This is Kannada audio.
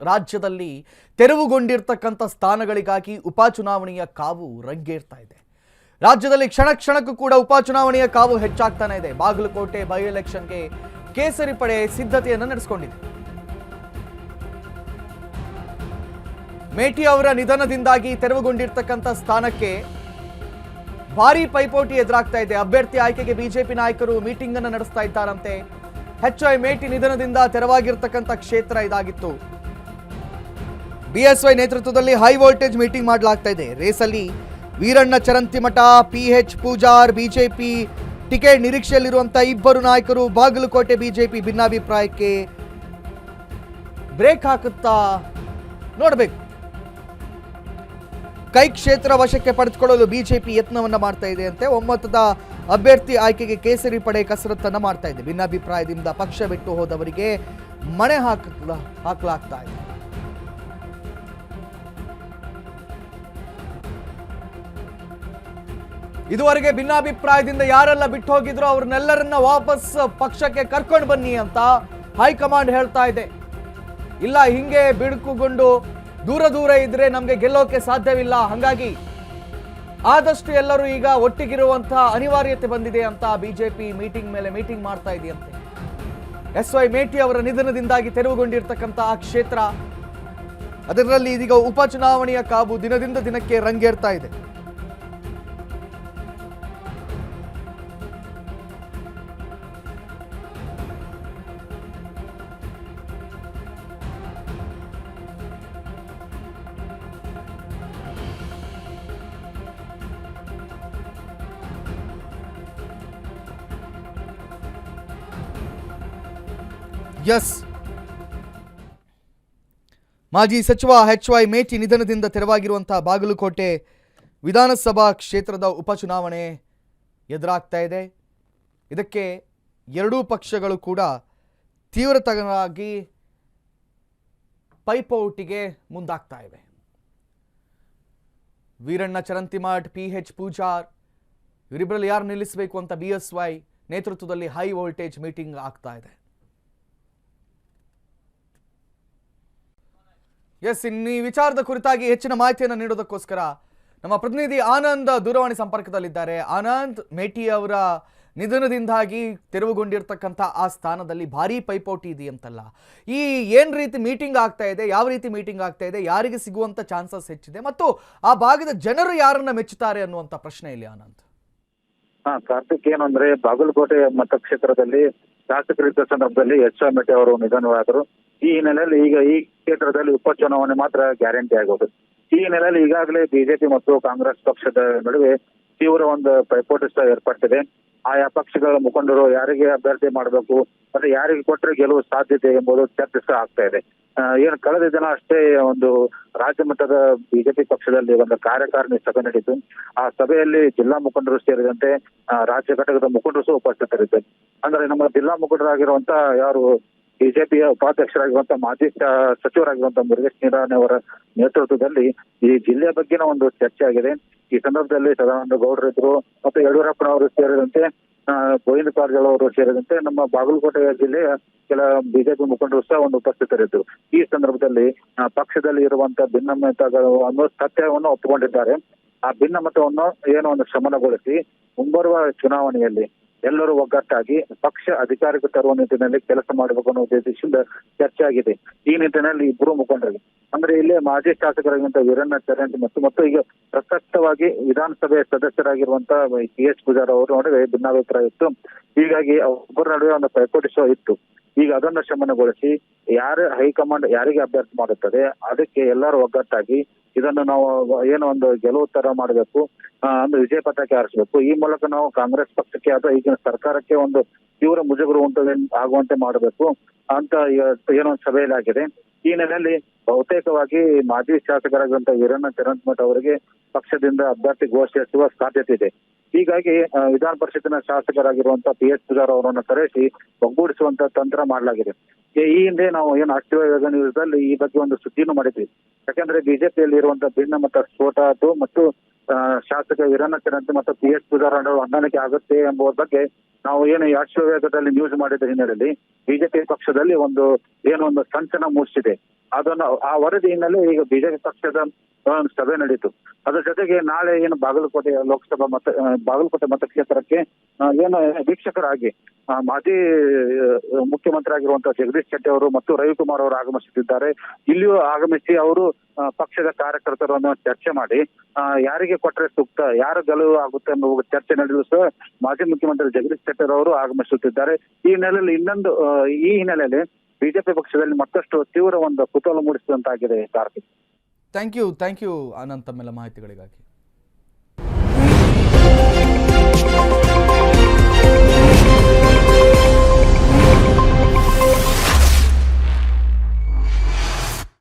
ರಾಜ್ಯದಲ್ಲಿ ತೆರವುಗೊಂಡಿರ್ತಕ್ಕಂಥ ಸ್ಥಾನಗಳಿಗಾಗಿ ಉಪಚುನಾವಣೆಯ ಕಾವು ರಂಗೇರ್ತಾ ಇದೆ. ರಾಜ್ಯದಲ್ಲಿ ಕ್ಷಣ ಕ್ಷಣಕ್ಕೂ ಕೂಡ ಉಪಚುನಾವಣೆಯ ಕಾವು ಹೆಚ್ಚಾಗ್ತಾನೆ ಇದೆ. ಬಾಗಲಕೋಟೆ ಬೈ ಎಲೆಕ್ಷನ್ಗೆ ಕೇಸರಿ ಪಡೆ ಸಿದ್ಧತೆಯನ್ನು ನಡೆಸಿಕೊಂಡಿದೆ. ಮೇಟಿ ಅವರ ನಿಧನದಿಂದಾಗಿ ತೆರವುಗೊಂಡಿರ್ತಕ್ಕಂಥ ಸ್ಥಾನಕ್ಕೆ ಭಾರೀ ಪೈಪೋಟಿ ಎದುರಾಗ್ತಾ ಇದೆ. ಅಭ್ಯರ್ಥಿ ಆಯ್ಕೆಗೆ ಬಿಜೆಪಿ ನಾಯಕರು ಮೀಟಿಂಗ್ ಅನ್ನು ನಡೆಸ್ತಾ ಇದ್ದಾರಂತೆ. HY ಮೇಟಿ ನಿಧನದಿಂದ ತೆರವಾಗಿರ್ತಕ್ಕಂಥ ಕ್ಷೇತ್ರ ಇದಾಗಿತ್ತು. BSY ನೇತೃತ್ವದಲ್ಲಿ ಹೈ ವೋಲ್ಟೇಜ್ ಮೀಟಿಂಗ್ ಮಾಡಲಾಗ್ತಾ ಇದೆ. ರೇಸಲ್ಲಿ Veeranna Charantimath, PH Pujar, BJP ticket ನಿರೀಕ್ಷೆಯಲ್ಲಿರುವಂತಹ ಇಬ್ಬರು ನಾಯಕರು ಬಾಗಲಕೋಟೆ ಬಿಜೆಪಿ ಭಿನ್ನಾಭಿಪ್ರಾಯಕ್ಕೆ ಬ್ರೇಕ್ ಹಾಕುತ್ತಾ ನೋಡಬೇಕು. ಕೈ ಕ್ಷೇತ್ರ ವಶಕ್ಕೆ ಪಡೆದುಕೊಳ್ಳಲು ಬಿಜೆಪಿ ಯತ್ನವನ್ನ ಮಾಡ್ತಾ ಇದೆ ಅಂತೆ. ಒಮ್ಮತದ ಅಭ್ಯರ್ಥಿ ಆಯ್ಕೆಗೆ ಕೇಸರಿ ಪಡೆ ಕಸರತ್ತನ್ನ ಮಾಡ್ತಾ ಇದೆ. ಭಿನ್ನಾಭಿಪ್ರಾಯದಿಂದ ಪಕ್ಷ ಬಿಟ್ಟು ಹೋದವರಿಗೆ ಮಣೆ ಹಾಕಲಾಗ್ತಾ ಇದೆ. ಇದುವರೆಗೆ ಭಿನ್ನಾಭಿಪ್ರಾಯದಿಂದ ಯಾರೆಲ್ಲ ಬಿಟ್ಟು ಹೋಗಿದ್ರು ಅವ್ರನ್ನೆಲ್ಲರನ್ನ ವಾಪಸ್ ಪಕ್ಷಕ್ಕೆ ಕರ್ಕೊಂಡು ಬನ್ನಿ ಅಂತ ಹೈಕಮಾಂಡ್ ಹೇಳ್ತಾ ಇದೆ. ಇಲ್ಲ ಹಿಂಗೆ ಬಿಡುಕುಗೊಂಡು ದೂರ ಇದ್ರೆ ನಮಗೆ ಗೆಲ್ಲೋಕೆ ಸಾಧ್ಯವಿಲ್ಲ, ಹಾಗಾಗಿ ಆದಷ್ಟು ಎಲ್ಲರೂ ಈಗ ಒಟ್ಟಿಗಿರುವಂತಹ ಅನಿವಾರ್ಯತೆ ಬಂದಿದೆ ಅಂತ ಬಿಜೆಪಿ ಮೀಟಿಂಗ್ ಮೇಲೆ ಮೀಟಿಂಗ್ ಮಾಡ್ತಾ ಇದೆಯಂತೆ. SY ಮೇಟಿ ಅವರ ನಿಧನದಿಂದಾಗಿ ತೆರವುಗೊಂಡಿರ್ತಕ್ಕಂಥ ಆ ಕ್ಷೇತ್ರ, ಅದರಲ್ಲಿ ಇದೀಗ ಉಪಚುನಾವಣೆಯ ಕಾವು ದಿನದಿಂದ ದಿನಕ್ಕೆ ರಂಗೇರ್ತಾ ಇದೆ. ಎಸ್, ಮಾಜಿ ಸಚಿವ HY ಮೇಟಿ ನಿಧನದಿಂದ ತೆರವಾಗಿರುವಂತಹ ಬಾಗಲಕೋಟೆ ವಿಧಾನಸಭಾ ಕ್ಷೇತ್ರದ ಉಪಚುನಾವಣೆ ಎದುರಾಗ್ತಾ ಇದೆ. ಇದಕ್ಕೆ ಎರಡೂ ಪಕ್ಷಗಳು ಕೂಡ ತೀವ್ರತರವಾಗಿ ಪೈಪೋಟಿಗೆ ಮುಂದಾಗ್ತಾ ಇವೆ. ವೀರಣ್ಣ ಚರಂತಿಮಠ್, PH ಪೂಜಾರ್ ಇವರಿಬ್ಬರಲ್ಲಿ ಯಾರು ನಿಲ್ಲಿಸಬೇಕು ಅಂತ BSY ನೇತೃತ್ವದಲ್ಲಿ ಹೈ ವೋಲ್ಟೇಜ್ ಮೀಟಿಂಗ್ ಆಗ್ತಾ ಇದೆ. ಎಸ್, ಇನ್ನು ಈ ವಿಚಾರದ ಕುರಿತಾಗಿ ಹೆಚ್ಚಿನ ಮಾಹಿತಿಯನ್ನು ನೀಡೋದಕ್ಕೋಸ್ಕರ ನಮ್ಮ ಪ್ರತಿನಿಧಿ ಆನಂದ್ ದೂರವಾಣಿ ಸಂಪರ್ಕದಲ್ಲಿದ್ದಾರೆ. ಆನಂದ್, ಮೇಟಿ ಅವರ ನಿಧನದಿಂದಾಗಿ ತೆರವುಗೊಂಡಿರ್ತಕ್ಕಂಥ ಆ ಸ್ಥಾನದಲ್ಲಿ ಭಾರೀ ಪೈಪೋಟಿ ಇದೆಯಂತಲ್ಲ, ಈ ಏನ್ ರೀತಿ ಮೀಟಿಂಗ್ ಆಗ್ತಾ ಇದೆ, ಯಾವ ರೀತಿ ಮೀಟಿಂಗ್ ಆಗ್ತಾ ಇದೆ, ಯಾರಿಗೆ ಸಿಗುವಂತ ಚಾನ್ಸಸ್ ಹೆಚ್ಚಿದೆ ಮತ್ತು ಆ ಭಾಗದ ಜನರು ಯಾರನ್ನ ಮೆಚ್ಚುತ್ತಾರೆ ಅನ್ನುವಂಥ ಪ್ರಶ್ನೆ ಇಲ್ಲಿ ಆನಂದ್. ಕಾರ್ತಿಕ್, ಏನು ಅಂದ್ರೆ ಬಾಗಲಕೋಟೆ ಮತಕ್ಷೇತ್ರದಲ್ಲಿ ಶಾಸಕರಿದ್ದ ಸಂದರ್ಭದಲ್ಲಿ HY ಮೇಟಿ ಅವರು ನಿಧನವಾದರು. ಈ ಹಿನ್ನೆಲೆಯಲ್ಲಿ ಈಗ ಈ ಕ್ಷೇತ್ರದಲ್ಲಿ ಉಪಚುನಾವಣೆ ಮಾತ್ರ ಗ್ಯಾರಂಟಿ ಆಗೋದು. ಈ ಹಿನ್ನೆಲೆಯಲ್ಲಿ ಈಗಾಗಲೇ ಬಿಜೆಪಿ ಮತ್ತು ಕಾಂಗ್ರೆಸ್ ಪಕ್ಷದ ನಡುವೆ ತೀವ್ರ ಒಂದು ಪೈಪೋಟಿ ಏರ್ಪಟ್ಟಿದೆ. ಆಯಾ ಪಕ್ಷಗಳ ಮುಖಂಡರು ಯಾರಿಗೆ ಅಭ್ಯರ್ಥಿ ಮಾಡಬೇಕು ಮತ್ತೆ ಯಾರಿಗೆ ಕೊಟ್ಟರೆ ಗೆಲುವು ಸಾಧ್ಯತೆ ಎಂಬುದು ಚರ್ಚೆ ಆಗ್ತಾ ಇದೆ. ಏನು ಕಳೆದ ದಿನ ಅಷ್ಟೇ ಒಂದು ರಾಜ್ಯ ಮಟ್ಟದ ಬಿಜೆಪಿ ಪಕ್ಷದಲ್ಲಿ ಒಂದು ಕಾರ್ಯಕಾರಿಣಿ ಸಭೆ ನಡೆಯಿತು. ಆ ಸಭೆಯಲ್ಲಿ ಜಿಲ್ಲಾ ಮುಖಂಡರು ಸೇರಿದಂತೆ ರಾಜ್ಯ ಘಟಕದ ಮುಖಂಡರು ಸಹ ಉಪಸ್ಥಿತರಿದ್ದರು. ಅಂದ್ರೆ ನಮ್ಮ ಜಿಲ್ಲಾ ಮುಖಂಡರಾಗಿರುವಂತ ಯಾರು ಬಿಜೆಪಿಯ ಉಪಾಧ್ಯಕ್ಷರಾಗಿರುವಂತಹ ಮಾಜಿ ಸಚಿವರಾಗಿರುವಂತಹ ಮುರುಗೇಶ್ ನಿರಾಣಿ ಅವರ ನೇತೃತ್ವದಲ್ಲಿ ಈ ಜಿಲ್ಲೆಯ ಬಗ್ಗೆನ ಒಂದು ಚರ್ಚೆ ಆಗಿದೆ. ಈ ಸಂದರ್ಭದಲ್ಲಿ ಸದಾನಂದ ಗೌಡರು ಇದ್ರು ಮತ್ತು ಯಡಿಯೂರಪ್ಪನವರು ಸೇರಿದಂತೆ ಗೋವಿಂದ ಕಾರಜೋಳ ಅವರು ಸೇರಿದಂತೆ ನಮ್ಮ ಬಾಗಲಕೋಟೆ ಜಿಲ್ಲೆಯ ಕೆಲ ಬಿಜೆಪಿ ಮುಖಂಡರು ಸಹ ಒಂದು ಉಪಸ್ಥಿತರಿದ್ದರು. ಈ ಸಂದರ್ಭದಲ್ಲಿ ಪಕ್ಷದಲ್ಲಿ ಇರುವಂತಹ ಭಿನ್ನಮತಗಳು ಅನ್ನೋ ಸತ್ಯವನ್ನು ಒಪ್ಪಿಕೊಂಡಿದ್ದಾರೆ. ಆ ಭಿನ್ನಮತವನ್ನು ಏನೋ ಒಂದು ಶಮನಗೊಳಿಸಿ ಮುಂಬರುವ ಚುನಾವಣೆಯಲ್ಲಿ ಎಲ್ಲರೂ ಒಗ್ಗಟ್ಟಾಗಿ ಪಕ್ಷ ಅಧಿಕಾರಕ್ಕೆ ತರುವ ನಿಟ್ಟಿನಲ್ಲಿ ಕೆಲಸ ಮಾಡಬೇಕು ಅನ್ನೋ ಉದ್ದೇಶದಿಂದ ಚರ್ಚೆ ಆಗಿದೆ. ಈ ನಿಟ್ಟಿನಲ್ಲಿ ಇಬ್ಬರು ಮುಖಂಡರಿಗೆ ಅಂದ್ರೆ ಇಲ್ಲಿ ಮಾಜಿ ಶಾಸಕರಾಗಿರುವಂತಹ ವೀರಣ್ಣ ಚರಂತಿಮಠ ಮತ್ತು ಈಗ ಪ್ರಸಕ್ತವಾಗಿ ವಿಧಾನಸಭೆ ಸದಸ್ಯರಾಗಿರುವಂತಹ PH ಪೂಜಾರ್ ಅವರ ನಡುವೆ ಭಿನ್ನಾಭಿಪ್ರಾಯ ಇತ್ತು. ಹೀಗಾಗಿ ಒಬ್ಬರ ನಡುವೆ ಒಂದು ಪೈಪೋಟಿ ಇತ್ತು. ಈಗ ಅದನ್ನು ಶಮನಗೊಳಿಸಿ ಯಾರು ಹೈಕಮಾಂಡ್ ಯಾರಿಗೆ ಅಭ್ಯರ್ಥಿ ಮಾಡುತ್ತದೆ ಅದಕ್ಕೆ ಎಲ್ಲರೂ ಒಗ್ಗಟ್ಟಾಗಿ ಇದನ್ನು ನಾವು ಏನೋ ಒಂದು ಗೆಲುವು ತರ ಮಾಡಬೇಕು, ಅಂದ್ರೆ ವಿಜಯ ಪತಾಕೆ ಹಾರಿಸಬೇಕು. ಈ ಮೂಲಕ ನಾವು ಕಾಂಗ್ರೆಸ್ ಪಕ್ಷಕ್ಕೆ ಅಥವಾ ಈಗಿನ ಸರ್ಕಾರಕ್ಕೆ ಒಂದು ತೀವ್ರ ಮುಜುಗರ ಆಗುವಂತೆ ಮಾಡಬೇಕು ಅಂತ ಏನೋ ಒಂದು ಸಭೆಯಲ್ಲಿ ಆಗಿದೆ. ಈ ಹಿನ್ನೆಲೆಯಲ್ಲಿ ಬಹುತೇಕವಾಗಿ ಮಾಜಿ ಶಾಸಕರಾಗಿರುವಂತಹ ವೀರಣ್ಣ ಚರಂತಿಮಠ ಅವರಿಗೆ ಪಕ್ಷದಿಂದ ಅಭ್ಯರ್ಥಿ ಘೋಷಿಸುವ ಸಾಧ್ಯತೆ ಇದೆ. ಹೀಗಾಗಿ ವಿಧಾನ ಪರಿಷತ್ತಿನ ಶಾಸಕರಾಗಿರುವಂತಹ PH ಪೂಜಾರ್ ಅವರನ್ನು ಕರೆಸಿ ಒಗ್ಗೂಡಿಸುವಂತ ತಂತ್ರ ಮಾಡಲಾಗಿದೆ. ಈ ಹಿಂದೆ ನಾವು ಏನು ಆಕ್ಟಿವ್ ನ್ಯೂಸ್ದಲ್ಲಿ ಈ ಬಗ್ಗೆ ಒಂದು ಸುದ್ದಿನೂ ಮಾಡಿದ್ವಿ. ಯಾಕಂದ್ರೆ ಬಿಜೆಪಿಯಲ್ಲಿ ಇರುವಂತಹ ಭಿನ್ನಮತ ಸ್ಫೋಟ ಅದು ಮತ್ತು ಶಾಸಕ ವೀರಣ್ಣ ಚರಂತಿಮಠ ಮತ್ತು PH ಪೂಜಾರ್ ಹೊಂದಾಣಿಕೆ ಆಗುತ್ತೆ ಎಂಬುವ ಬಗ್ಗೆ ನಾವು ಏನು ಅಶ್ವವೇಗದಲ್ಲಿ ನ್ಯೂಸ್ ಮಾಡಿದ ಹಿನ್ನೆಲೆಯಲ್ಲಿ ಬಿಜೆಪಿ ಪಕ್ಷದಲ್ಲಿ ಒಂದು ಸಂಚಲನ ಮೂಡಿಸಿದೆ. ಅದನ್ನು ಆ ವರದಿ ಹಿನ್ನೆಲೆ ಈಗ ಬಿಜೆಪಿ ಪಕ್ಷದ ಒಂದು ಸಭೆ ನಡೀತು. ಅದರ ಜೊತೆಗೆ ನಾಳೆ ಏನು ಬಾಗಲಕೋಟೆ ಲೋಕಸಭಾ ಬಾಗಲಕೋಟೆ ಮತಕ್ಷೇತ್ರಕ್ಕೆ ಏನು ವೀಕ್ಷಕರಾಗಿ ಮಾಜಿ ಮುಖ್ಯಮಂತ್ರಿ ಆಗಿರುವಂತಹ ಜಗದೀಶ್ ಶೆಟ್ಟಿ ಅವರು ಮತ್ತು ರವಿಕುಮಾರ್ ಅವರು ಆಗಮಿಸುತ್ತಿದ್ದಾರೆ. ಇಲ್ಲಿಯೂ ಆಗಮಿಸಿ ಅವರು ಪಕ್ಷದ ಕಾರ್ಯಕರ್ತರನ್ನು ಚರ್ಚೆ ಮಾಡಿ ಯಾರಿಗೆ ಕೊಟ್ಟರೆ ಸೂಕ್ತ, ಯಾರು ಗೆಲುವು ಆಗುತ್ತೆ ಅನ್ನೋ ಚರ್ಚೆ ನಡೆಯಲು ಸಹ ಮಾಜಿ ಮುಖ್ಯಮಂತ್ರಿ ಜಗದೀಶ್ ಶೆಟ್ಟರ್ ಅವರು ಆಗಮಿಸುತ್ತಿದ್ದಾರೆ. ಈ ಹಿನ್ನೆಲೆಯಲ್ಲಿ ಬಿಜೆಪಿ ಪಕ್ಷದಲ್ಲಿ ಮತ್ತಷ್ಟು ತೀವ್ರ ಒಂದು ಕುತೂಹಲ ಮೂಡಿಸಿದಂತಾಗಿದೆ ಕಾರ್ತಿಕ್. ಥ್ಯಾಂಕ್ ಯು ಆನಂದ್ ತಮ್ಮೆಲ್ಲ ಮಾಹಿತಿಗಳಿಗಾಗಿ.